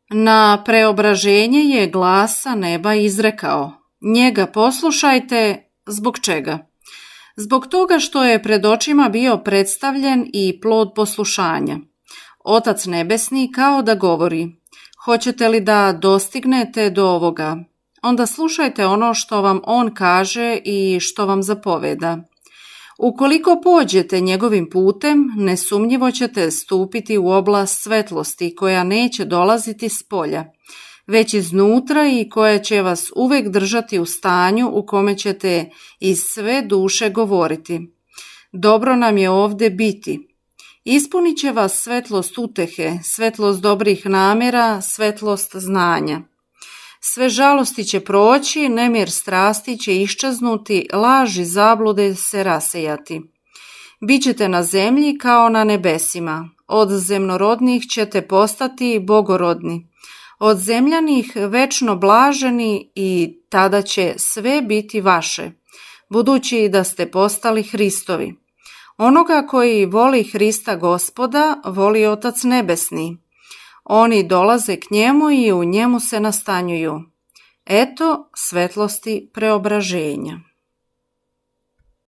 Na preobraženje je glas sa neba izrekao: njega poslušajte. Zbog čega? Zbog toga što je pred očima bio predstavljen i plod poslušanja. Otac nebesni kao da govori: hoćete li da dostignete do ovoga? Onda slušajte ono što vam on kaže i što vam zapoveda. Ukoliko pođete njegovim putem, nesumnjivo ćete stupiti u oblast svetlosti koja neće dolaziti s polja, već iznutra i koja će vas uvek držati u stanju u kome ćete iz sve duše govoriti: dobro nam je ovde biti. Ispunit će vas svetlost utehe, svetlost dobrih namjera, svetlost znanja. Sve žalosti će proći, nemir strasti će iščeznuti, laž i zablude se rasejati. Bićete na zemlji kao na nebesima, od zemnorodnih ćete postati bogorodni, od zemljanih večno blaženi i tada će sve biti vaše, budući da ste postali Hristovi. Onoga koji voli Hrista Gospoda, voli Otac nebesni. Oni dolaze k njemu i u njemu se nastanjuju. Eto svetlosti preobraženja.